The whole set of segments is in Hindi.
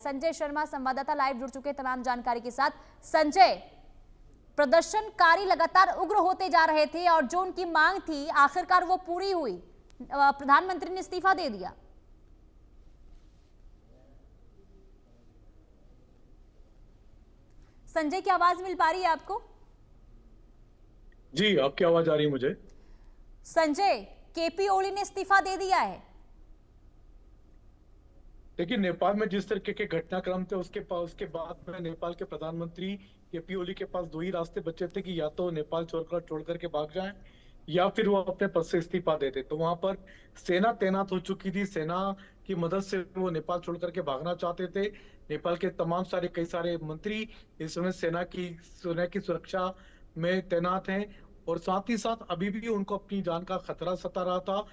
संजय शर्मा संवाददाता लाइव जुड़ चुके तमाम जानकारी के साथ। संजय, प्रदर्शनकारी लगातार उग्र होते जा रहे थे और जो उनकी मांग थी आखिरकार वो पूरी हुई, प्रधानमंत्री ने इस्तीफा दे दिया। संजय की आवाज मिल पा रही है आपको? जी, आपकी आवाज आ रही है मुझे। संजय, केपी ओली ने इस्तीफा दे दिया है। देखिए, नेपाल में जिस तरीके के घटनाक्रम थे उसके बाद में नेपाल के प्रधानमंत्री केपी ओली के पास दो ही रास्ते बचे थे कि या तो नेपाल छोड़ करके भाग जाएं या फिर वो अपने पद से इस्तीफा देते। तो वहां पर सेना तैनात हो चुकी थी। सेना की मदद से वो नेपाल छोड़ करके भागना चाहते थे। नेपाल के कई सारे मंत्री इस समय सेना की सुरक्षा में तैनात हैं और साथ ही साथ अभी भी उनको अपनी जान का खतरा सता रहा था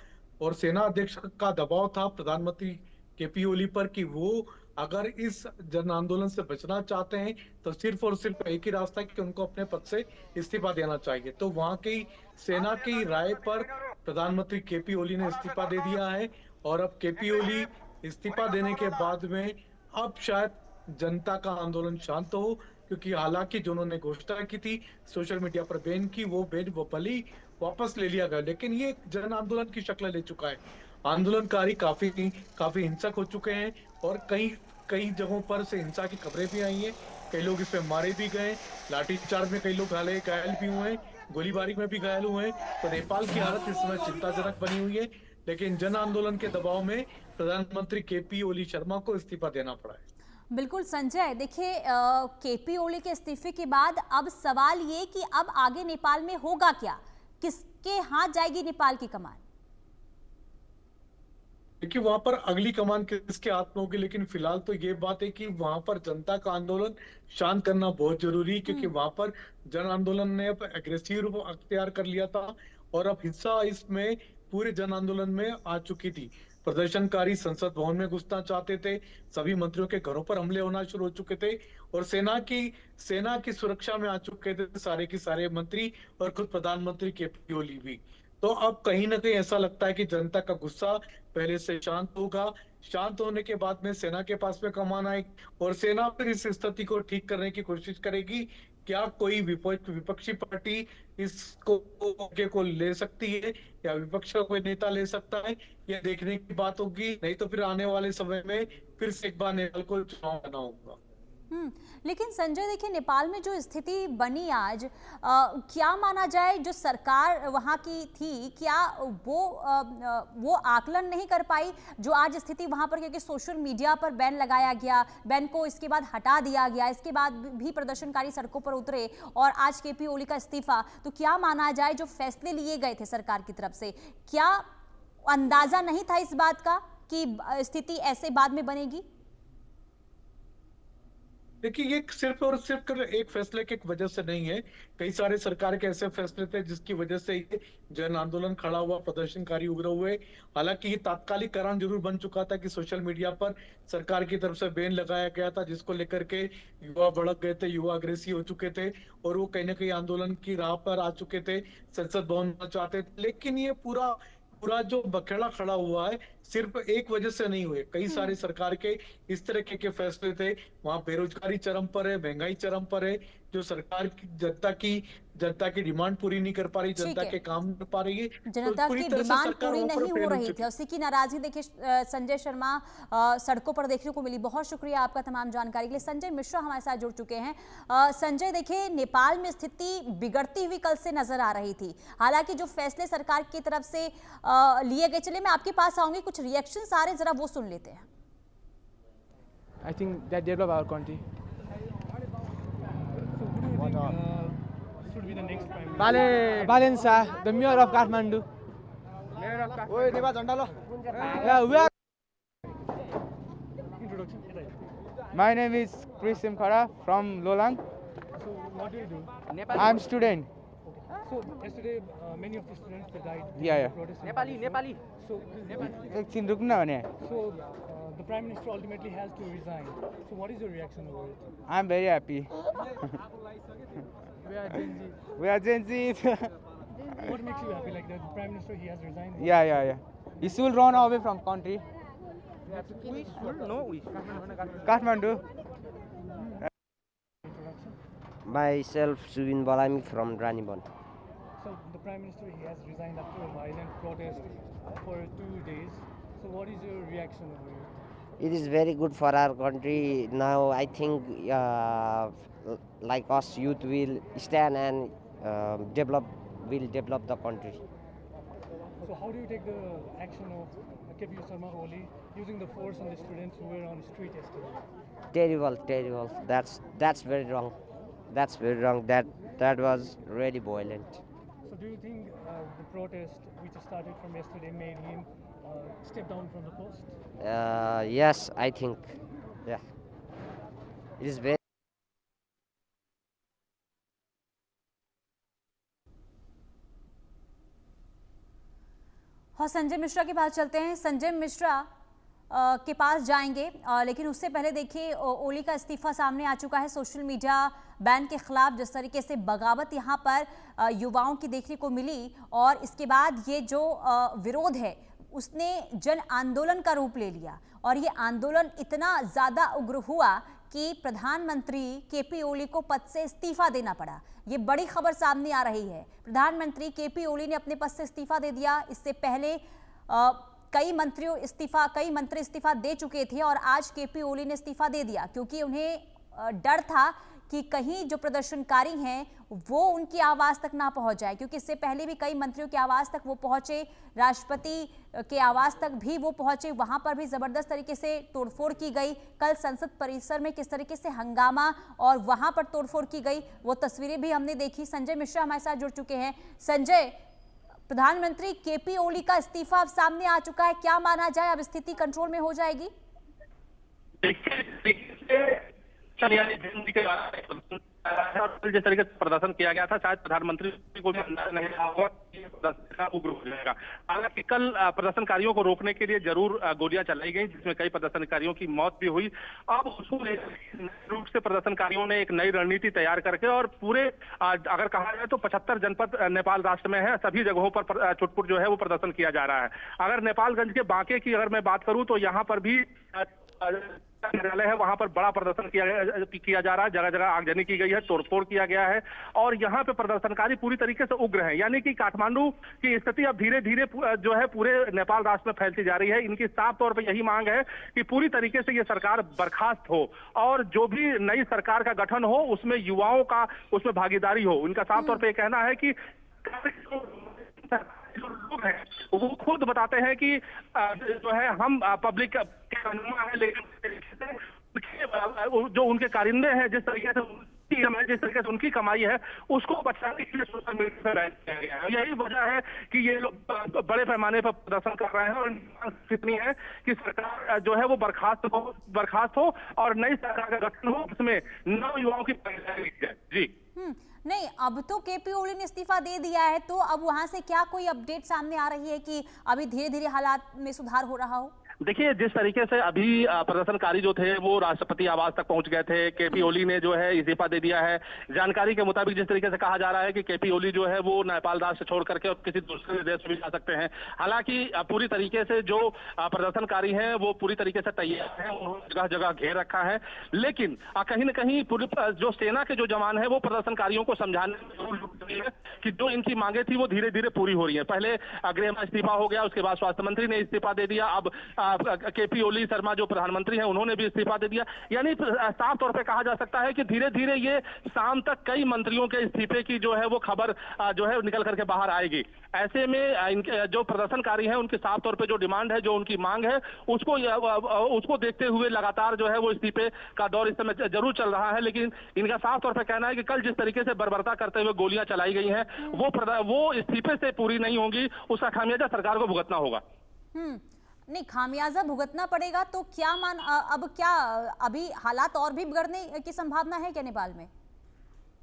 और सेना अध्यक्ष का दबाव था प्रधानमंत्री केपी ओली पर कि वो अगर इस जन आंदोलन से बचना चाहते हैं तो सिर्फ और सिर्फ एक ही रास्ता है कि उनको अपने पद से इस्तीफा देना चाहिए। तो वहां की सेना की राय पर प्रधानमंत्री केपी ओली ने इस्तीफा दे दिया है और अब केपी ओली इस्तीफा देने के बाद में अब शायद जनता का आंदोलन शांत हो, क्योंकि हालांकि जो उन्होंने घोषणा की थी सोशल मीडिया पर बैन की, वो बैन वो भले ही वापस ले लिया गया, लेकिन ये जन आंदोलन की शक्ल ले चुका है। आंदोलनकारी काफी काफी हिंसक हो चुके हैं और कई कई जगहों पर से हिंसा की खबरें भी आई हैं। कई लोग इसमें मारे भी गए, लाठीचार्ज में कई लोग घायल भी हुए हैं, गोलीबारी में भी घायल हुए हैं। तो नेपाल की हालत इस समय चिंताजनक बनी हुई है, लेकिन जन आंदोलन के दबाव में प्रधानमंत्री केपी ओली शर्मा को इस्तीफा देना पड़ा है। बिल्कुल संजय, देखिए केपी ओली के इस्तीफे के बाद अब सवाल ये कि अब आगे नेपाल में होगा क्या, किसके हाथ जाएगी नेपाल की कमान? देखिए, वहां पर अगली कमान किसके हाथ में होगी, लेकिन फिलहाल तो ये बात है कि वहां पर जनता का आंदोलन शांत करना बहुत जरूरी है, क्योंकि वहां पर जन आंदोलन ने अब एग्रेसिव रूप अख्तियार कर लिया था और अब हिस्सा इसमें पूरे जन आंदोलन में आ चुकी थी। प्रदर्शनकारी संसद भवन में घुसना चाहते थे, सभी मंत्रियों के घरों पर हमले होना शुरू हो चुके थे और सेना की सुरक्षा में आ चुके थे सारे के सारे मंत्री और खुद प्रधानमंत्री केपी ओली भी। तो अब कहीं ना कहीं ऐसा लगता है कि जनता का गुस्सा पहले से शांत होगा। शांत होने के बाद में सेना के पास में कमान आएगी और सेना फिर इस स्थिति को ठीक करने की कोशिश करेगी। क्या कोई विपक्षी पार्टी इसको को ले सकती है या विपक्ष का कोई नेता ले सकता है, यह देखने की बात होगी। नहीं तो फिर आने वाले समय में फिर से एक बार नेपाल को चुनाव करना होगा। लेकिन संजय देखिए, नेपाल में जो स्थिति बनी आज, क्या माना जाए, जो सरकार वहां की थी क्या वो आकलन नहीं कर पाई जो आज स्थिति वहां पर, क्योंकि सोशल मीडिया पर बैन लगाया गया, बैन को इसके बाद हटा दिया गया, इसके बाद भी प्रदर्शनकारी सड़कों पर उतरे और आज केपी ओली का इस्तीफा, तो क्या माना जाए जो फैसले लिए गए थे सरकार की तरफ से, क्या अंदाजा नहीं था इस बात का कि स्थिति ऐसे बाद में बनेगी? देखिए, ये सिर्फ और सिर्फ एक फैसले की वजह से नहीं है। कई सारे सरकार के ऐसे फैसले थे जिसकी वजह से ये जन आंदोलन खड़ा हुआ, प्रदर्शनकारी उग्र हुए। हालांकि ये तात्कालिक कारण जरूर बन चुका था कि सोशल मीडिया पर सरकार की तरफ से बैन लगाया गया था, जिसको लेकर के युवा भड़क गए थे, युवा अग्रेसिव हो चुके थे और वो कहीं ना कहीं आंदोलन की राह पर आ चुके थे, संसद भवन में चाहते थे। लेकिन ये पूरा पूरा जो बखेड़ा खड़ा हुआ है सिर्फ एक वजह से नहीं हुए। कई सारे सरकार के इस तरह के फैसले थे। वहां बेरोजगारी चरम पर है, महंगाई चरम पर है, जो सरकार की जनता की डिमांड पूरी नहीं कर पा रही, जनता के काम नहीं कर पा रही है, जनता की डिमांड पूरी नहीं हो रही थी, उसी की नाराजगी देखिए संजय शर्मा सड़कों पर देखने को मिली। बहुत शुक्रिया आपका तमाम जानकारी के लिए। संजय मिश्रा हमारे साथ जुड़ चुके हैं। संजय देखिए, नेपाल में स्थिति बिगड़ती हुई कल से नजर आ रही थी, हालांकि जो फैसले सरकार की तरफ से लिए गए, चले मैं आपके पास आऊंगी, कुछ रिएक्शंस आ रहे जरा वो सुन लेते हैं। I think that develop our country. Should be the next prime minister? Balen Shah, the mayor of Kathmandu. Mayor of Kathmandu. Oi, Nepal jhanda lo. Yeah, we are. Introduction. My name is Chris Simkhara from Lolang. So what do you do? I'm student. Okay. So yesterday many of the students they died. Yeah. Nepali. So एकछिन रुक्न भने. So the prime minister ultimately has to resign. So what is your reaction over it? I'm very happy. We are Gen Z. We are Gen Z. What makes you happy? Like the prime minister, he has resigned. Yeah. He should run away from country. Wish? No wish. Kathmandu. Introduction. Myself, Subin Balami from Ranibon. So the Prime Minister, he has resigned after a violent protest for 2 days. So what is your reaction over here? It is very good for our country. Now I think like us youth will stand and will develop the country. So how do you take the action of KP Sharma Oli using the force on the students who were on the street yesterday? Terrible. That's very wrong. That's very wrong. That was really violent. So do you think the protest which started from yesterday made him step down from the post? Yes, I think. Yeah. It is very. और संजय मिश्रा के पास चलते हैं। संजय मिश्रा के पास जाएंगे, लेकिन उससे पहले देखिए ओली का इस्तीफा सामने आ चुका है। सोशल मीडिया बैन के खिलाफ जिस तरीके से बगावत यहाँ पर युवाओं की देखने को मिली, और इसके बाद ये जो विरोध है उसने जन आंदोलन का रूप ले लिया, और ये आंदोलन इतना ज़्यादा उग्र हुआ कि प्रधानमंत्री केपी ओली को पद से इस्तीफा देना पड़ा। ये बड़ी खबर सामने आ रही है। प्रधानमंत्री केपी ओली ने अपने पद से इस्तीफा दे दिया। इससे पहले कई मंत्री इस्तीफा दे चुके थे, और आज केपी ओली ने इस्तीफा दे दिया क्योंकि उन्हें डर था कि कहीं जो प्रदर्शनकारी हैं वो उनकी आवाज़ तक ना पहुंच जाए, क्योंकि इससे पहले भी कई मंत्रियों की आवाज़ तक वो पहुंचे, राष्ट्रपति के आवाज़ तक भी वो पहुंचे, वहां पर भी ज़बरदस्त तरीके से तोड़फोड़ की गई। कल संसद परिसर में किस तरीके से हंगामा और वहां पर तोड़फोड़ की गई वो तस्वीरें भी हमने देखी। संजय मिश्रा हमारे साथ जुड़ चुके हैं। संजय, प्रधानमंत्री केपी ओली का इस्तीफा अब सामने आ चुका है, क्या माना जाए, अब स्थिति कंट्रोल में हो जाएगी? जिस तरीके से प्रदर्शन किया गया था, शायद प्रधानमंत्री को भी अंदाजा नहीं रहा होगा कि प्रदर्शन उग्र हो जाएगा। हालांकि कल प्रदर्शनकारियों को रोकने के लिए जरूर गोलियां चलाई गई, जिसमें कई प्रदर्शनकारियों की मौत भी हुई। अब उसको रूप से प्रदर्शनकारियों ने एक नई रणनीति तैयार करके, और पूरे अगर कहा जाए तो 75 जनपद नेपाल राष्ट्र में है, सभी जगहों पर छुटपुट जो है वो प्रदर्शन किया जा रहा है। अगर नेपालगंज के बांके की अगर मैं बात करूं तो यहाँ पर भी कार्यालय है, वहां पर बड़ा प्रदर्शन किया जा रहा है। जगह जगह आगजनी की गई है, तोड़फोड़ किया गया है, और यहाँ पे प्रदर्शनकारी पूरी तरीके से उग्र हैं। यानी कि काठमांडू की स्थिति अब धीरे धीरे जो है पूरे नेपाल राष्ट्र में फैलती जा रही है। इनकी साफ तौर पे यही मांग है कि पूरी तरीके से ये सरकार बर्खास्त हो, और जो भी नई सरकार का गठन हो उसमें युवाओं का उसमें भागीदारी हो। उनका साफ तौर पर कहना है कि जो लोग हैं वो खुद बताते हैं कि जो है हम पब्लिक के अनुमान है, लेकिन जो उनके कारिंदे हैं जिस तरीके से उनकी कमाई है उसको बचाने के लिए सोशल मीडिया पर बैन किया गया है। यही वजह है कि ये लोग बड़े पैमाने पर प्रदर्शन कर रहे हैं, और इतनी है कि सरकार जो है वो बर्खास्त हो और नई सरकार का गठन हो, उसमें नव युवाओं की भागीदारी की जाए। जी नहीं, अब तो केपी ओली ने इस्तीफा दे दिया है, तो अब वहां से क्या कोई अपडेट सामने आ रही है कि अभी धीरे धीरे हालात में सुधार हो रहा हो? देखिए, जिस तरीके से अभी प्रदर्शनकारी जो थे वो राष्ट्रपति आवास तक पहुंच गए थे। केपी ओली ने जो है इस्तीफा दे दिया है। जानकारी के मुताबिक जिस तरीके से कहा जा रहा है कि केपी ओली जो है वो नेपाल राष्ट्र छोड़ करके और किसी दूसरे देश में भी जा सकते हैं। हालांकि पूरी तरीके से जो प्रदर्शनकारी हैं वो पूरी तरीके से तैयार हैं, उन्होंने जगह जगह घेर रखा है, लेकिन कहीं न कहीं पूरी जो सेना के जो जवान है वो प्रदर्शनकारियों को समझाने में जरूर जुट रही है कि जो इनकी मांगे थी वो धीरे धीरे पूरी हो रही है। पहले गृह में इस्तीफा हो गया, उसके बाद स्वास्थ्य मंत्री ने इस्तीफा दे दिया, अब केपी ओली शर्मा जो प्रधानमंत्री हैं उन्होंने भी इस्तीफा दे दिया। यानी साफ तौर पे कहा जा सकता है कि धीरे धीरे ये शाम तक कई मंत्रियों के इस्तीफे की जो है वो खबर जो है निकल करके बाहर आएगी। ऐसे में इनके जो प्रदर्शनकारी हैं उनकी साफ तौर पे जो डिमांड है, जो उनकी मांग है, उसको देखते हुए लगातार जो है वो इस्तीफे का दौर इस समय जरूर चल रहा है। लेकिन इनका साफ तौर पर कहना है कि कल जिस तरीके से बर्बरता करते हुए गोलियां चलाई गई हैं वो इस्तीफे से पूरी नहीं होंगी, उसका खामियाजा सरकार को भुगतना होगा। नहीं, खामियाजा भुगतना पड़ेगा तो अब क्या अभी हालात और भी बिगड़ने की संभावना है क्या नेपाल में?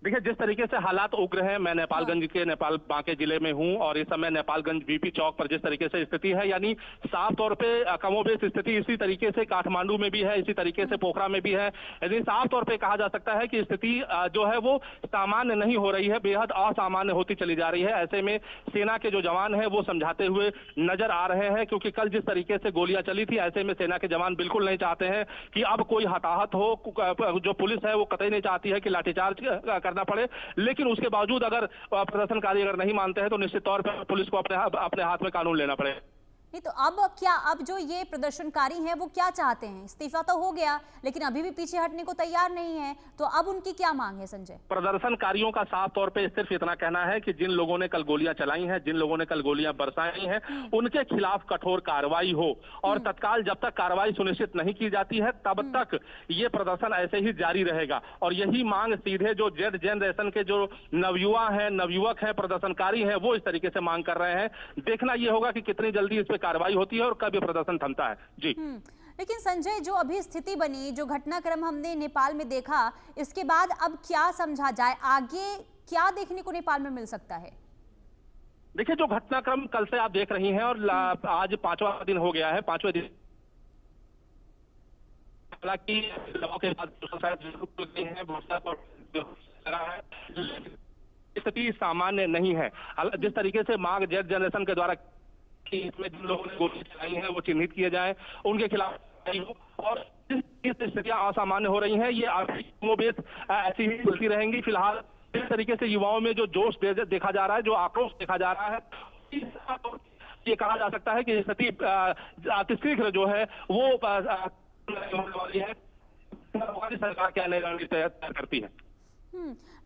देखिए, जिस तरीके से हालात उग्र हैं, मैं नेपालगंज के नेपाल बांके जिले में हूं और इस समय नेपालगंज वीपी चौक पर जिस तरीके से स्थिति है, यानी साफ तौर पे कमोबेश स्थिति इसी तरीके से काठमांडू में भी है, इसी तरीके से पोखरा में भी है। यानी साफ तौर पे कहा जा सकता है कि स्थिति जो है वो सामान्य नहीं हो रही है, बेहद असामान्य होती चली जा रही है। ऐसे में सेना के जो जवान हैं वो समझाते हुए नजर आ रहे हैं, क्योंकि कल जिस तरीके से गोलियां चली थी, ऐसे में सेना के जवान बिल्कुल नहीं चाहते हैं कि अब कोई हताहत हो। जो पुलिस है वो कतई नहीं चाहती है कि लाठीचार्ज करना पड़े, लेकिन उसके बावजूद अगर प्रदर्शनकारी अगर नहीं मानते हैं तो निश्चित तौर पर पुलिस को अपने हाथ में कानून लेना पड़ेगा। नहीं तो अब जो ये प्रदर्शनकारी हैं वो क्या चाहते हैं? इस्तीफा तो हो गया लेकिन अभी भी पीछे हटने को तैयार नहीं है, तो अब उनकी क्या मांग है संजय? प्रदर्शनकारियों का साफ तौर पे सिर्फ इतना कहना है कि जिन लोगों ने कल गोलियां चलाई हैं, जिन लोगों ने कल गोलियां बरसाई हैं, उनके खिलाफ कठोर कार्रवाई हो और तत्काल जब तक कार्रवाई सुनिश्चित नहीं की जाती है तब तक ये प्रदर्शन ऐसे ही जारी रहेगा। और यही मांग सीधे जो जेड जनरेशन के जो नवयुवा हैं, नवयुवक हैं, प्रदर्शनकारी हैं, वो इस तरीके से मांग कर रहे हैं। देखना ये होगा कि कितनी जल्दी इस पे कार्रवाई होती है और कब ये प्रदर्शन थमता है। जी। लेकिन संजय, जो अभी स्थिति बनी, जो घटनाक्रम हमने नेपाल में देखा, इसके बाद अब क्या समझा जाए? आगे क्या देखने को नेपाल में मिल सकता है? देखिए, जो घटनाक्रम कल से आप देख रही हैं और आज 5वां दिन हो गया है, 5वें दिन हालांकि दबाव के बाद स्थिति सामान्य नहीं है। जिस तरीके से मांग जेड जनरेशन के द्वारा कि इसमें जिन लोगों ने गोली चलाई है वो चिन्हित किए जाए, उनके खिलाफ और जिस स्थितियां असामान्य हो रही हैं ये ऐसी ही चलती रहेंगी। फिलहाल इस तरीके से युवाओं में जो जोश देखा जा रहा है, जो आक्रोश देखा जा रहा है, ये कहा जा सकता है कि स्थिति अतिशीघ्र जो है वो वाली है। सरकार क्या नई रणनीति तैयार करती है।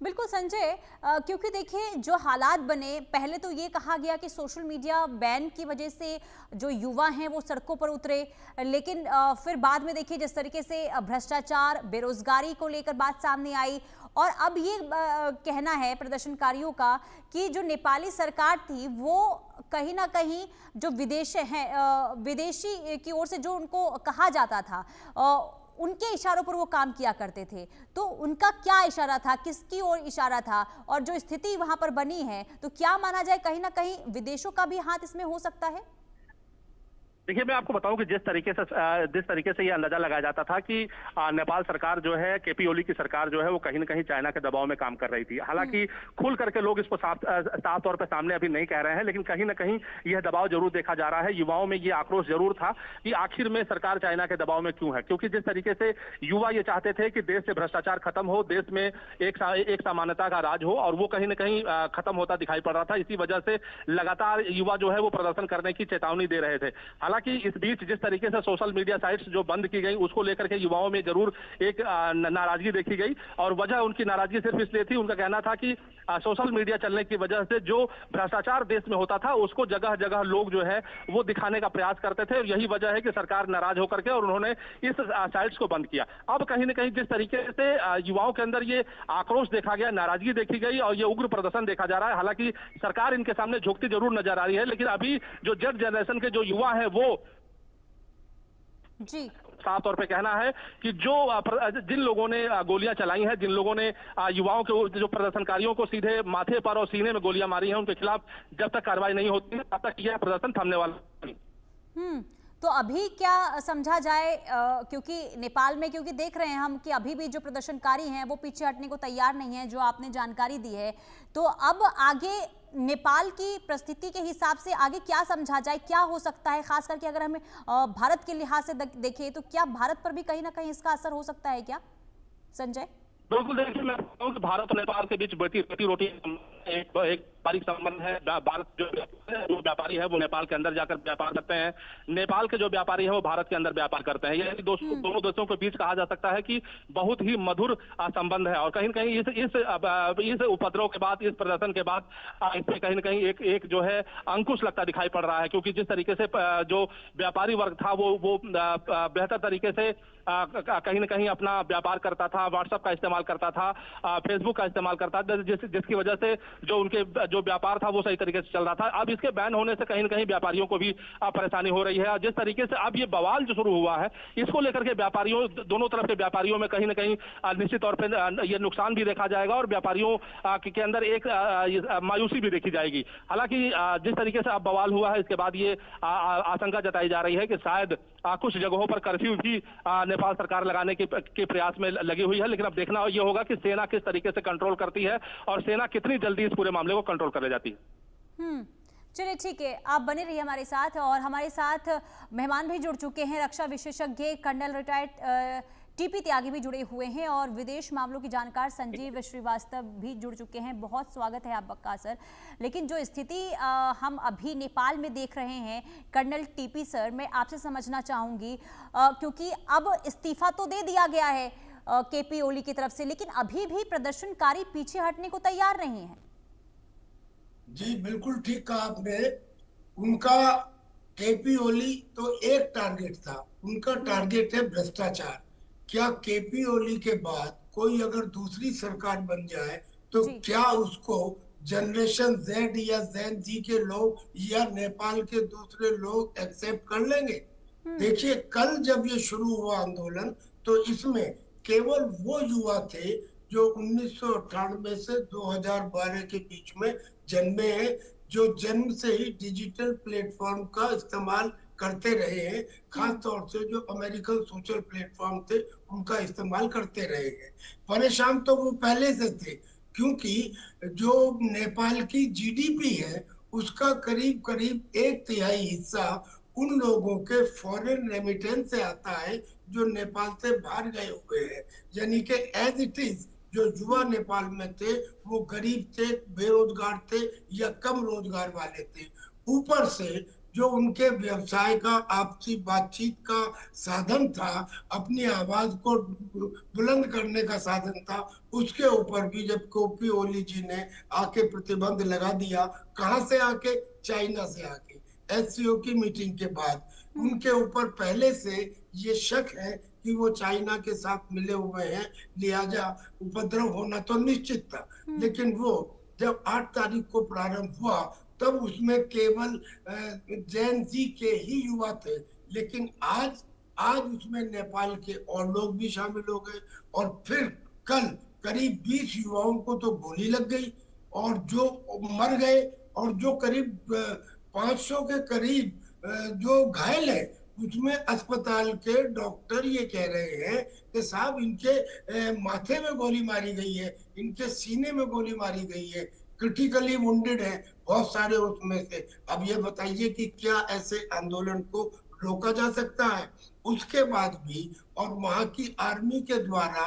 बिल्कुल संजय, क्योंकि देखिए जो हालात बने, पहले तो ये कहा गया कि सोशल मीडिया बैन की वजह से जो युवा हैं वो सड़कों पर उतरे, लेकिन फिर बाद में देखिए जिस तरीके से भ्रष्टाचार, बेरोजगारी को लेकर बात सामने आई और अब ये कहना है प्रदर्शनकारियों का कि जो नेपाली सरकार थी वो कहीं ना कहीं जो विदेशी की ओर से जो उनको कहा जाता था उनके इशारों पर वो काम किया करते थे। तो उनका क्या इशारा था, किसकी ओर इशारा था, और जो स्थिति वहां पर बनी है तो क्या माना जाए कहीं ना कहीं विदेशों का भी हाथ इसमें हो सकता है? देखिए, मैं आपको बताऊं कि जिस तरीके से ये अंदाजा लगाया जाता था कि नेपाल सरकार जो है, केपी ओली की सरकार जो है वो कहीं ना कहीं चाइना के दबाव में काम कर रही थी। हालांकि खुल करके लोग इसको साफ तौर पे सामने अभी नहीं कह रहे हैं, लेकिन कहीं ना कहीं यह दबाव जरूर देखा जा रहा है। युवाओं में ये आक्रोश जरूर था कि आखिर में सरकार चाइना के दबाव में क्यों है, क्योंकि जिस तरीके से युवा ये चाहते थे कि देश से भ्रष्टाचार खत्म हो, देश में एक समानता का राज हो, और वो कहीं ना कहीं खत्म होता दिखाई पड़ रहा था। इसी वजह से लगातार युवा जो है वो प्रदर्शन करने की चेतावनी दे रहे थे। कि इस बीच जिस तरीके से सोशल मीडिया साइट्स जो बंद की गई, उसको लेकर के युवाओं में जरूर एक नाराजगी देखी गई, और वजह उनकी नाराजगी सिर्फ इसलिए थी, उनका कहना था कि सोशल मीडिया चलने की वजह से जो भ्रष्टाचार देश में होता था उसको जगह जगह लोग जो है वो दिखाने का प्रयास करते थे, और यही वजह है कि सरकार नाराज होकर के और उन्होंने इस साइट्स को बंद किया। अब कहीं ना कहीं जिस तरीके से युवाओं के अंदर ये आक्रोश देखा गया, नाराजगी देखी गई और ये उग्र प्रदर्शन देखा जा रहा है, हालांकि सरकार इनके सामने झुकती जरूर नजर आ रही है, लेकिन अभी जो जेड जनरेशन के जो युवा है वो जी साफ तौर पे कहना है कि जिन लोगों ने गोलियां चलाई हैं, जिन लोगों ने युवाओं के जो प्रदर्शनकारियों को सीधे माथे पर और सीने में गोलियां मारी हैं, उनके खिलाफ जब तक कार्रवाई नहीं होती है तब तक यह प्रदर्शन थमने वाला नहीं। तो अभी क्या समझा जाए, क्योंकि नेपाल में क्योंकि देख रहे हैं हम कि अभी भी जो प्रदर्शनकारी हैं वो पीछे हटने को तैयार नहीं है, जो आपने जानकारी दी है, तो अब आगे नेपाल की परिस्थिति के हिसाब से आगे क्या समझा जाए, क्या हो सकता है? खास करके अगर हमें भारत के लिहाज से देखें तो क्या भारत पर भी कहीं ना कहीं इसका असर हो सकता है क्या संजय? बिल्कुल, देखिए मैं कहूँ कि भारत और नेपाल के बीच बेटी रोटी एक व्यापारिक संबंध है। भारत जो व्यापारी है वो नेपाल के अंदर जाकर व्यापार करते हैं, नेपाल के जो व्यापारी है वो भारत के अंदर व्यापार करते हैं। ये दोनों देशों के बीच कहा जा सकता है कि बहुत ही मधुर संबंध है, और कहीं न कहीं इस उपद्रव के बाद, इस प्रदर्शन के बाद इसमें कहीं न कहीं एक जो है अंकुश लगता दिखाई पड़ रहा है, क्योंकि जिस तरीके से जो व्यापारी वर्ग था वो बेहतर तरीके से कहीं न कहीं अपना व्यापार करता था, व्हाट्सएप का इस्तेमाल करता था, फेसबुक का इस्तेमाल करता था, जिसकी वजह से जो उनके जो व्यापार था वो सही तरीके से चल रहा था। अब इसके बैन होने से कहीं ना कहीं व्यापारियों को भी परेशानी हो रही है। और जिस तरीके से अब ये बवाल जो शुरू हुआ है, इसको लेकर के व्यापारियों, दोनों तरफ के व्यापारियों में कहीं ना कहीं निश्चित तौर पर ये नुकसान भी देखा जाएगा और व्यापारियों के अंदर एक मायूसी भी देखी जाएगी। हालांकि जिस तरीके से अब बवाल हुआ है, इसके बाद ये आशंका जताई जा रही है कि शायद कुछ जगहों पर कर्फ्यू भी नेपाल सरकार लगाने के प्रयास में लगी हुई है। लेकिन अब देखना ये होगा कि सेना किस तरीके से कंट्रोल करती है और सेना कितनी जल्दी इस पूरे मामले को कंट्रोल कर ले जाती है। चलिए ठीक है, आप बने रहिए हमारे साथ। और हमारे साथ मेहमान भी जुड़ चुके हैं, रक्षा विशेषज्ञ कर्नल रिटायर्ड टीपी त्यागी भी जुड़े हुए हैं और विदेश मामलों की जानकार संजीव श्रीवास्तव भी जुड़ चुके हैं। बहुत स्वागत है आपका सर। लेकिन जो स्थिति हम अभी नेपाल में देख रहे हैं, कर्नल टीपी सर, मैं आपसे समझना चाहूँगी क्योंकि अब इस्तीफा तो दे दिया गया है केपी ओली की तरफ से, लेकिन अभी भी प्रदर्शनकारी पीछे हटने को तैयार नहीं है। जी बिल्कुल ठीक कहा आपने। उनका केपी ओली तो एक टारगेट था, उनका टारगेट है भ्रष्टाचार। क्या केपी ओली के बाद कोई अगर दूसरी सरकार बन जाए तो क्या उसको जनरेशन जेड या जेन जी के लोग या नेपाल के दूसरे लोग एक्सेप्ट कर लेंगे? देखिए, कल जब ये शुरू हुआ आंदोलन तो इसमें केवल वो युवा थे जो 1998 से 2012 के बीच में जन्मे हैं, जो जन्म से ही डिजिटल प्लेटफॉर्म का इस्तेमाल करते रहे हैं। खास तौर से जो अमेरिकन सोशल प्लेटफॉर्म थे उनका इस्तेमाल करते रहे हैं। परेशान तो वो पहले से थे, क्योंकि जो नेपाल की जीडीपी है उसका करीब करीब 1/3 हिस्सा उन लोगों के फॉरेन रेमिटेंस से आता है जो नेपाल से बाहर गए हुए हैं। यानी कि एज इट इज जो युवा नेपाल में थे वो गरीब थे, बेरोजगार थे या कम रोजगार वाले थे। ऊपर से जो उनके व्यवसाय का, आपसी बातचीत का साधन था, अपनी आवाज को बुलंद करने का साधन था, उसके ऊपर भी जब केपी ओली जी ने आके प्रतिबंध लगा दिया, कहां से आके? चाइना से आके। एससीओ की मीटिंग के बाद उनके ऊपर पहले से ये शक है कि वो चाइना के साथ मिले हुए हैं, लिहाजा उपद्रव होना तो निश्चित था। लेकिन वो जब 8 तारीख को प्रारंभ हुआ तब उसमें केवल जैन जी के ही युवा थे, लेकिन आज उसमें नेपाल के और लोग भी शामिल हो गए। और फिर कल करीब 20 युवाओं को तो गोली लग गई और जो मर गए और जो करीब 500 के करीब जो घायल है, उसमें अस्पताल के डॉक्टर ये कह रहे हैं कि साहब इनके माथे में गोली मारी गई है, इनके सीने में गोली मारी गई है, क्रिटिकली वुंडेड है बहुत सारे उसमें से। अब ये बताइए कि क्या ऐसे आंदोलन को रोका जा सकता है? उसके बाद भी और वहां की आर्मी के द्वारा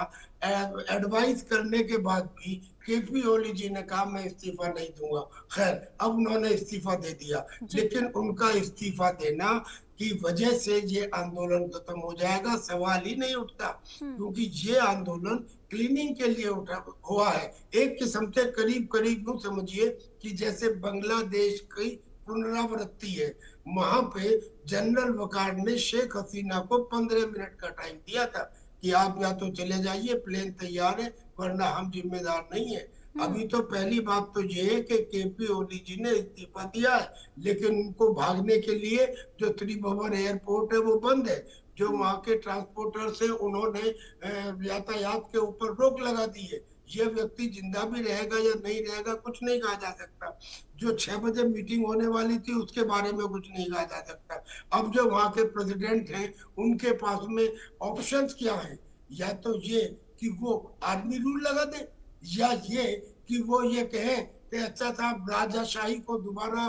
एडवाइस करने के बाद भी केपी ओली जी ने कहा मैं इस्तीफा नहीं दूंगा। खैर, अब उन्होंने इस्तीफा दे दिया, लेकिन उनका इस्तीफा देना की वजह से ये आंदोलन खत्म हो जाएगा सवाल ही नहीं उठता, क्योंकि ये आंदोलन क्लीनिंग के लिए उठा हुआ है। एक किस्म से करीब करीब यूं समझिए कि जैसे बांग्लादेश की पुनरावृत्ति है। वहां पे जनरल वकार ने शेख हसीना को 15 मिनट का टाइम दिया था कि आप या तो चले जाइए, प्लेन तैयार है, वरना हम जिम्मेदार नहीं है। अभी तो पहली बात तो ये है कि केपी ओली जी ने इस्तीफा दिया है, लेकिन उनको भागने के लिए जो त्रिभुवन एयरपोर्ट है वो बंद है। जो वहां के ट्रांसपोर्टर से उन्होंने यातायात के ऊपर रोक लगा दी है। ये व्यक्ति जिंदा भी रहेगा या नहीं रहेगा कुछ नहीं कहा जा सकता। जो 6 बजे मीटिंग होने वाली थी उसके बारे में कुछ नहीं कहा जा सकता। अब जो वहां के प्रेसिडेंट हैं उनके पास में ऑप्शंस क्या है? या तो ये कि वो आर्मी रूल लगा दे, या ये कि वो ये कहें कि अच्छा साहब राजाशाही को दोबारा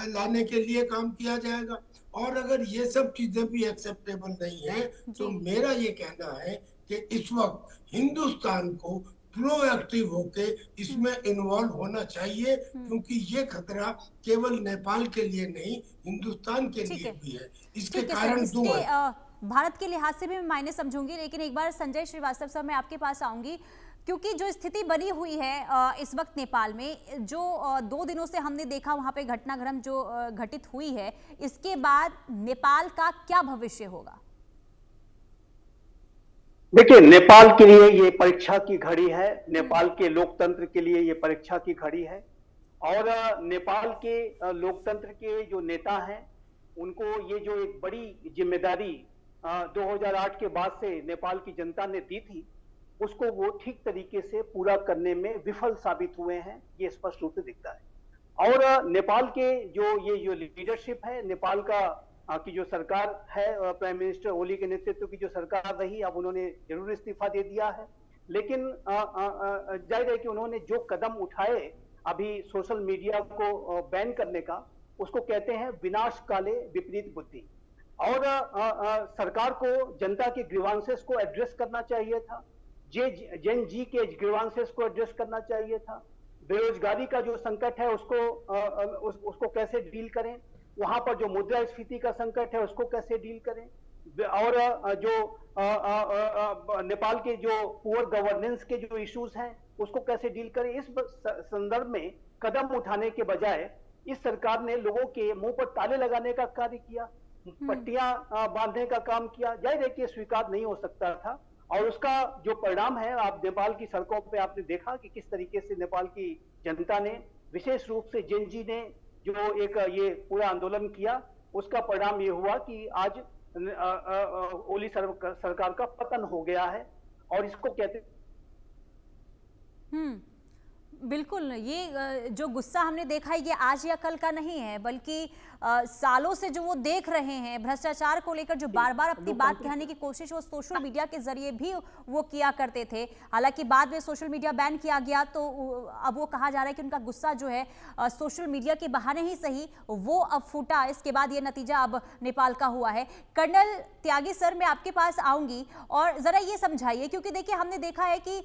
लाने के लिए काम किया जाएगा। और अगर ये सब चीजें भी एक्सेप्टेबल नहीं है तो मेरा ये कहना है कि इस वक्त हिंदुस्तान को प्रोएक्टिव होके इसमें इन्वॉल्व होना चाहिए, क्योंकि ये खतरा केवल नेपाल के लिए नहीं हिंदुस्तान के लिए भी है। इसके कारण दो है। भारत के लिहाज से भी मैं मायने समझूंगी, लेकिन एक बार संजय श्रीवास्तव साहब मैं आपके पास आऊंगी, क्योंकि जो स्थिति बनी हुई है इस वक्त नेपाल में, जो 2 दिनों से हमने देखा वहां पे घटनाक्रम जो घटित हुई है, इसके बाद नेपाल का क्या भविष्य होगा? देखिए, नेपाल के लिए ये परीक्षा की घड़ी है, नेपाल के लोकतंत्र के लिए ये परीक्षा की घड़ी है। और नेपाल के लोकतंत्र के जो नेता हैं उनको ये जो एक बड़ी जिम्मेदारी 2008 के बाद से नेपाल की जनता ने दी थी, उसको वो ठीक तरीके से पूरा करने में विफल साबित हुए हैं, ये स्पष्ट रूप से दिखता है। और नेपाल के जो लीडरशिप है, नेपाल की जो सरकार है, प्राइम मिनिस्टर ओली के नेतृत्व की जो सरकार रही, अब उन्होंने जरूर इस्तीफा दे दिया है, लेकिन जाहिर है कि उन्होंने जो कदम उठाए अभी सोशल मीडिया को बैन करने का, उसको कहते हैं विनाश काले विपरीत बुद्धि। और सरकार को जनता के ग्रीवांसेस को एड्रेस करना चाहिए था, जेन जी के ग्रीवांसेस को एड्रेस करना चाहिए था, बेरोजगारी का जो संकट है उसको कैसे डील करें, वहां पर जो मुद्रास्फीति का संकट है उसको कैसे डील करें, और जो नेपाल के जो पुअर गवर्नेंस के जो इश्यूज हैं उसको कैसे डील करें। इस संदर्भ में कदम उठाने के बजाय इस सरकार ने लोगों के मुंह पर ताले लगाने का कार्य किया, पट्टियां बांधने का काम किया। जाहिर है कि स्वीकार नहीं हो सकता था, और उसका जो परिणाम है, आप नेपाल की सड़कों पे आपने देखा कि किस तरीके से नेपाल की जनता ने, विशेष रूप से जेन जी ने जो एक ये पूरा आंदोलन किया, उसका परिणाम ये हुआ कि आज ओली सरकार का पतन हो गया है। और इसको कहते बिल्कुल, ये जो गुस्सा हमने देखा है ये आज या कल का नहीं है, बल्कि सालों से जो वो देख रहे हैं भ्रष्टाचार को लेकर, जो बार बार अपनी बात कहने की कोशिश वो सोशल मीडिया के जरिए भी वो किया करते थे। हालांकि बाद में सोशल मीडिया बैन किया गया, तो अब वो कहा जा रहा है कि उनका गुस्सा जो है सोशल मीडिया के बहाने ही सही वो अब फूटा। इसके बाद ये नतीजा अब नेपाल का हुआ है। कर्नल त्यागी सर, मैं आपके पास आऊंगी और जरा ये समझाइए, क्योंकि देखिए हमने देखा है कि,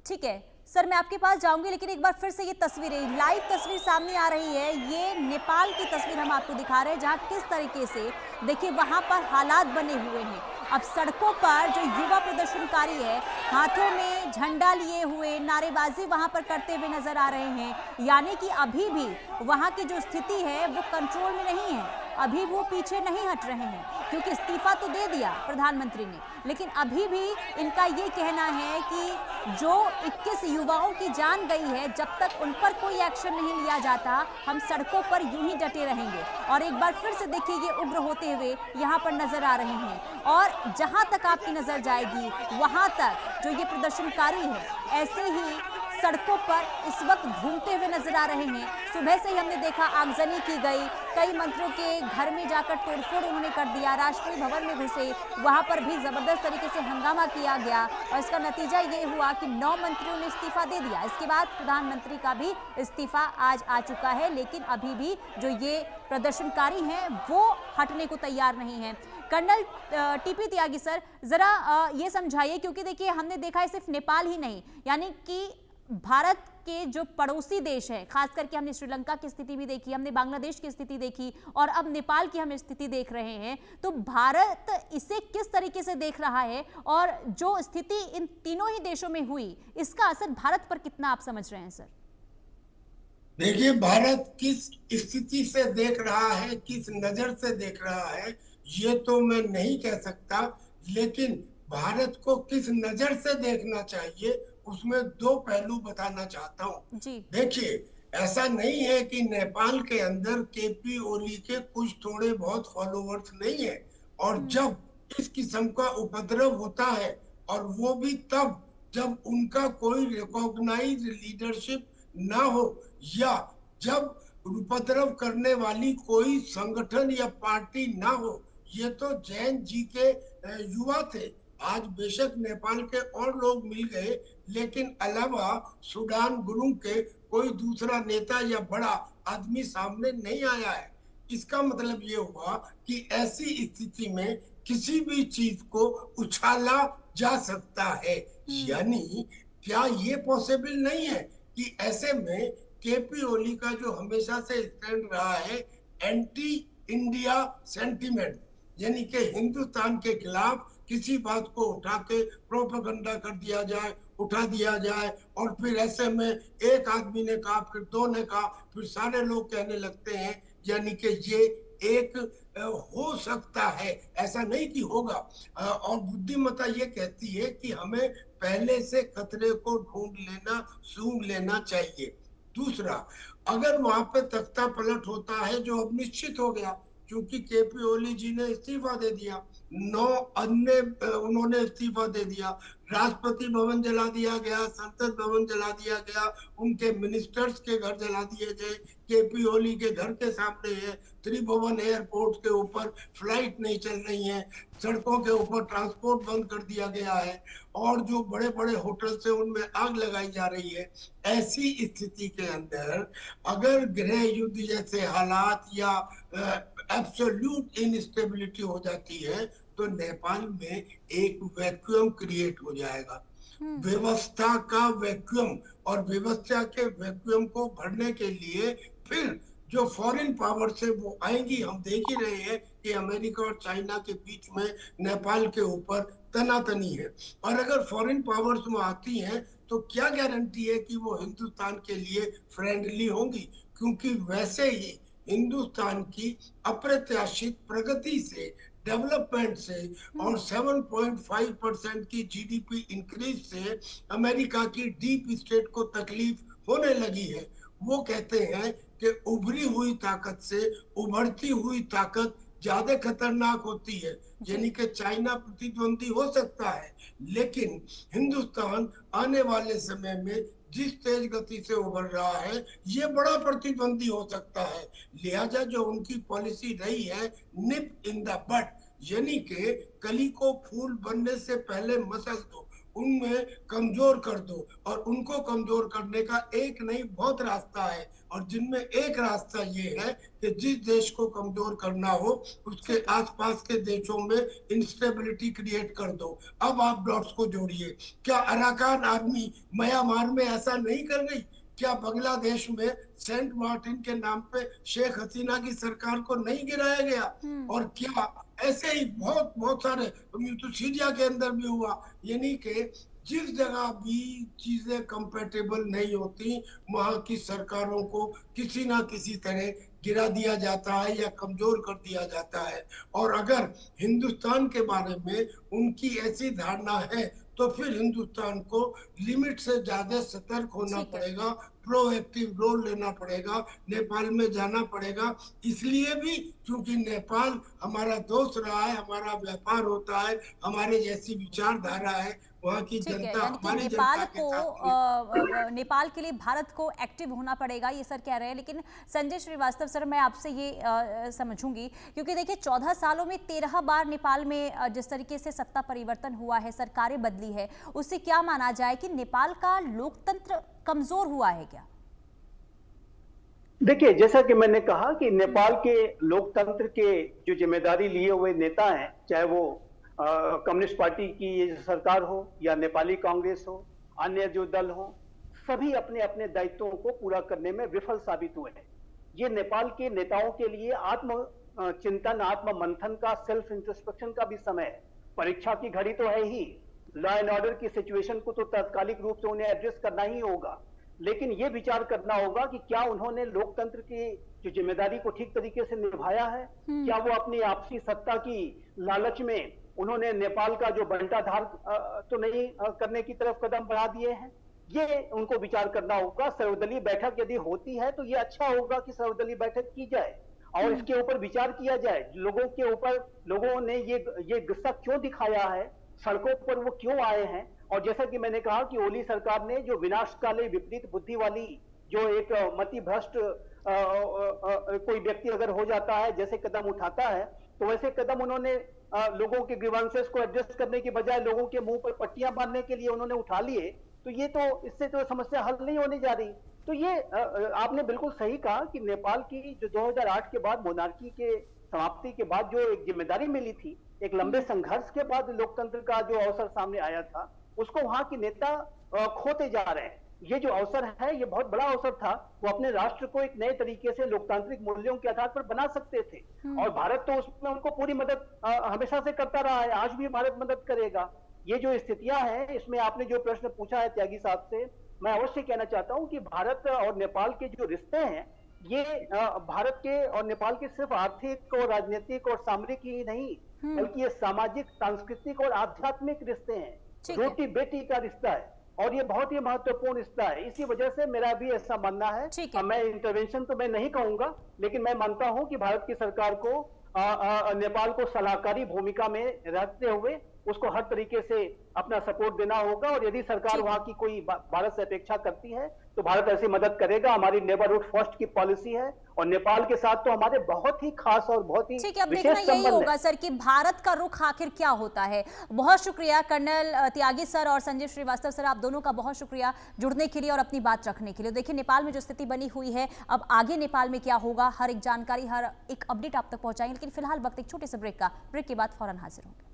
ठीक है सर मैं आपके पास जाऊंगी, लेकिन एक बार फिर से ये तस्वीरें, लाइव तस्वीर सामने आ रही है, ये नेपाल की तस्वीर हम आपको दिखा रहे हैं, जहां किस तरीके से देखिए वहां पर हालात बने हुए हैं। अब सड़कों पर जो युवा प्रदर्शनकारी है, हाथों में झंडा लिए हुए नारेबाजी वहां पर करते हुए नजर आ रहे हैं, यानी कि अभी भी वहां की जो स्थिति है वो कंट्रोल में नहीं है, अभी वो पीछे नहीं हट रहे हैं, क्योंकि इस्तीफा तो दे दिया प्रधानमंत्री ने, लेकिन अभी भी इनका ये कहना है कि जो 21 युवाओं की जान गई है, जब तक उन पर कोई एक्शन नहीं लिया जाता हम सड़कों पर यूं ही डटे रहेंगे। और एक बार फिर से देखिए ये उग्र होते हुए यहाँ पर नजर आ रहे हैं, और जहां तक आपकी नजर जाएगी वहां तक जो ये प्रदर्शनकारी है ऐसे ही सड़कों पर इस वक्त घूमते हुए नजर आ रहे हैं। सुबह से ही हमने देखा आगजनी की गई, कई मंत्रियों के घर में जाकर तोड़फोड़ उन्होंने कर दिया, राष्ट्रपति भवन में घुसे, वहां पर भी जबरदस्त तरीके से हंगामा किया गया, और इसका नतीजा ये हुआ कि 9 मंत्रियों ने इस्तीफा दे दिया। इसके बाद प्रधानमंत्री का भी इस्तीफा आज आ चुका है, लेकिन अभी भी जो ये प्रदर्शनकारी हैं वो हटने को तैयार नहीं है। कर्नल टीपी त्यागी सर, जरा ये समझाइए, क्योंकि देखिए हमने देखा है सिर्फ नेपाल ही नहीं, यानी कि भारत के जो पड़ोसी देश है, खास करके हमने श्रीलंका की स्थिति भी देखी, हमने बांग्लादेश की स्थिति देखी, और अब नेपाल की हम स्थिति देख रहे हैं, तो भारत इसे किस तरीके से देख रहा है, और जो स्थिति इन तीनों ही देशों में हुई इसका असर भारत पर कितना आप समझ रहे हैं सर? देखिए, भारत किस स्थिति से देख रहा है, किस नजर से देख रहा है, ये तो मैं नहीं कह सकता, लेकिन भारत को किस नजर से देखना चाहिए उसमें 2 पहलू बताना चाहता हूँ। देखिए, ऐसा नहीं है कि नेपाल के अंदर केपी ओली के कुछ थोड़े बहुत फॉलोवर्स नहीं है, और जब इस किस्म का उपद्रव होता है, और वो भी तब जब उनका कोई रिकॉग्नाइज लीडरशिप ना हो, या जब उपद्रव करने वाली कोई संगठन या पार्टी ना हो। ये तो जैन जी के युवा थे, आज बेशक नेपाल के और लोग मिल गए, लेकिन अलावा सुडान गुरुंग के कोई दूसरा नेता या बड़ा आदमी सामने नहीं आया है। इसका मतलब ये हुआ कि ऐसी स्थिति में किसी भी चीज को उछाला जा सकता है, यानी क्या ये पॉसिबल नहीं है कि ऐसे में केपी ओली का जो हमेशा से स्टैंड रहा है एंटी इंडिया सेंटीमेंट, यानी कि हिंदुस्तान के खिलाफ किसी बात को उठा के प्रोपेगेंडा कर दिया जाए, उठा दिया जाए, और फिर ऐसे में एक आदमी ने कहा, फिर 2 ने कहा, फिर सारे लोग कहने लगते हैं, यानी कि ये एक हो सकता है, ऐसा नहीं कि होगा। और बुद्धिमत्ता ये कहती है कि हमें पहले से खतरे को ढूंढ लेना, सूंघ लेना चाहिए। दूसरा, अगर वहां पे तख्ता पलट होता है, जो अब निश्चित हो गया क्योंकि केपी ओली जी ने इस्तीफा दे दिया, 9 अन्य उन्होंने इस्तीफा दे दिया, राष्ट्रपति भवन जला दिया गया, संसद भवन जला दिया गया, उनके मिनिस्टर्स के घर जला दिए गए, केपी ओली के घर के सामने है, त्रिभुवन एयरपोर्ट के ऊपर फ्लाइट नहीं चल रही है, सड़कों के ऊपर ट्रांसपोर्ट बंद कर दिया गया है, और जो बड़े बड़े होटल से उनमें आग लगाई जा रही है। ऐसी स्थिति के अंदर अगर गृह युद्ध जैसे हालात या एब्सोल्यूट इनस्टेबिलिटी हो जाती है तो नेपाल में एक वैक्यूम क्रिएट हो जाएगा, व्यवस्था का वैक्यूम, और व्यवस्था के वैक्यूम को भरने के लिए फिर जो फॉरेन पावर से वो आएंगी। हम देख ही रहे हैं कि अमेरिका और चाइना के बीच में नेपाल के ऊपर तनातनी है, और अगर फॉरेन पावर्स में आती हैं तो क्या गारंटी है कि वो हिंदुस्तान के लिए फ्रेंडली होंगी, क्योंकि वैसे ही हिंदुस्तान की अप्रत्याशित प्रगति से, डेवलपमेंट से और 7.5% की जीडीपी इंक्रीज से अमेरिका की डीप स्टेट को तकलीफ होने लगी है। वो कहते हैं कि उभरी हुई ताकत से उभरती हुई ताकत ज्यादा खतरनाक होती है, यानी कि चाइना प्रतिद्वंदी हो सकता है, लेकिन हिंदुस्तान आने वाले समय में जिस तेज गति से उभर रहा है ये बड़ा प्रतिद्वंदी हो सकता है। लिहाजा जो उनकी पॉलिसी रही है निप इन द बट, यानी कि कली को फूल बनने से पहले मसल दो, उनमें कमजोर कर दो, और उनको कमजोर करने का एक नहीं बहुत रास्ता है, और जिनमें एक रास्ता ये है कि जिस देश को कमजोर करना हो उसके आसपास के देशों में इंस्टेबिलिटी क्रिएट कर दो। अब आप डॉट्स को जोड़िए, क्या अराकान आर्मी म्यांमार में ऐसा नहीं कर रही? क्या बांग्लादेश में सेंट मार्टिन के नाम पे शेख हसीना की सरकार को नहीं गिराया गया? और क्या ऐसे ही बहुत बहुत सारे, तो सीरिया के अंदर भी हुआ, यानी कि जिस जगह भी चीजें कंपेटेबल नहीं होती वहां की सरकारों को किसी ना किसी तरह गिरा दिया जाता है या कमजोर कर दिया जाता है। और अगर हिंदुस्तान के बारे में उनकी ऐसी धारणा है तो फिर हिंदुस्तान को लिमिट से ज्यादा सतर्क होना पड़ेगा, प्रोएक्टिव रोल लेना पड़ेगा, नेपाल में जाना पड़ेगा, इसलिए भी क्योंकि नेपाल हमारा दोस्त रहा है, हमारा व्यापार होता है, हमारे जैसी विचारधारा है, वहाँ की जनता हमारी जनता के साथ नेपाल के लिए भारत को एक्टिव होना पड़ेगा, ये सर कह रहे हैं। लेकिन संजय श्रीवास्तव सर, मैं आपसे ये समझूंगी, क्योंकि देखिए 14 सालों में 13 बार नेपाल में जिस तरीके से सत्ता परिवर्तन हुआ है, सरकारें बदली है, उससे क्या माना जाए कि नेपाल का लोकतंत्र कमजोर हुआ है क्या? देखिए, जैसा कि मैंने कहा कि नेपाल के लोकतंत्र के जो जिम्मेदारी लिए हुए नेता हैं, चाहे वो कम्युनिस्ट पार्टी की ये सरकार हो या नेपाली कांग्रेस हो, अन्य जो दल हो, सभी अपने अपने दायित्वों को पूरा करने में विफल साबित हुए हैं। ये नेपाल के नेताओं के लिए आत्म चिंतन, आत्म मंथन का, सेल्फ इंट्रोस्पेक्शन का भी समय है। परीक्षा की घड़ी तो है ही, लॉ एंड ऑर्डर की सिचुएशन को तो तात्कालिक रूप से उन्हें एड्रेस करना ही होगा, लेकिन यह विचार करना होगा कि क्या उन्होंने लोकतंत्र की जो जिम्मेदारी को ठीक तरीके से निभाया है? क्या वो अपनी आपसी सत्ता की लालच में उन्होंने नेपाल का जो बंटाधार तो नहीं करने की तरफ कदम बढ़ा दिए हैं? ये उनको विचार करना होगा। सर्वदलीय बैठक यदि होती है तो ये अच्छा होगा कि सर्वदलीय बैठक की जाए और इसके ऊपर विचार किया जाए। लोगों के ऊपर, लोगों ने ये गुस्सा क्यों दिखाया है, सड़कों पर वो क्यों आए हैं? और जैसा कि मैंने कहा कि ओली सरकार ने जो विनाशकाली विपरीत बुद्धि वाली जो एक मति भ्रष्ट कोई व्यक्ति अगर हो जाता है, जैसे कदम उठाता है, तो वैसे कदम उन्होंने लोगों के ग्रीवांसेस को एड्रेस करने की बजाय लोगों के मुंह पर पट्टियां बांधने के लिए उन्होंने उठा लिए। तो ये तो, इससे तो समस्या हल नहीं होने जा रही। तो ये आपने बिल्कुल सही कहा कि नेपाल की जो 2008 के बाद मोनार्की के समाप्ति के बाद जो एक जिम्मेदारी मिली थी, एक लंबे संघर्ष के बाद लोकतंत्र का जो अवसर सामने आया था, उसको वहां के नेता खोते जा रहे हैं। ये जो अवसर है, ये बहुत बड़ा अवसर था। वो अपने राष्ट्र को एक नए तरीके से लोकतांत्रिक मूल्यों के आधार पर बना सकते थे, और भारत तो उसमें उनको पूरी मदद हमेशा से करता रहा है, आज भी भारत मदद करेगा। ये जो स्थितियां हैं, इसमें आपने जो प्रश्न पूछा है त्यागी साहब से, मैं अवश्य कहना चाहता हूं कि भारत और नेपाल के जो रिश्ते हैं, ये भारत के और नेपाल के सिर्फ आर्थिक और राजनीतिक और सामरिक ही नहीं, बल्कि ये सामाजिक, सांस्कृतिक और आध्यात्मिक रिश्ते हैं। रोटी बेटी का रिश्ता है। और ये बहुत ही महत्वपूर्ण रिश्ता है। इसी वजह से मेरा भी ऐसा मानना है, ठीक है। मैं इंटरवेंशन तो मैं नहीं कहूंगा, लेकिन मैं मानता हूं कि भारत की सरकार को नेपाल को सलाहकारी भूमिका में रहते हुए उसको हर तरीके से अपना सपोर्ट देना होगा। और यदि सरकार वहां की कोई भारत से अपेक्षा करती है तो भारत ऐसी मदद करेगा। हमारी नेबरहुड फर्स्ट की पॉलिसी है और नेपाल के साथ तो हमारे बहुत ही खास और बहुत ही ठीक है, अब विशेष देखना यही संबंध होगा है। सर कि भारत का रुख आखिर क्या होता है। बहुत शुक्रिया कर्नल त्यागी सर और संजय श्रीवास्तव सर, आप दोनों का बहुत शुक्रिया जुड़ने के लिए और अपनी बात रखने के लिए। देखिए नेपाल में जो स्थिति बनी हुई है, अब आगे नेपाल में क्या होगा, हर एक जानकारी, हर एक अपडेट आप तक पहुंचाएंगे। लेकिन फिलहाल वक्त एक छोटे से ब्रेक का, ब्रेक के बाद फौरन हाजिर होंगे।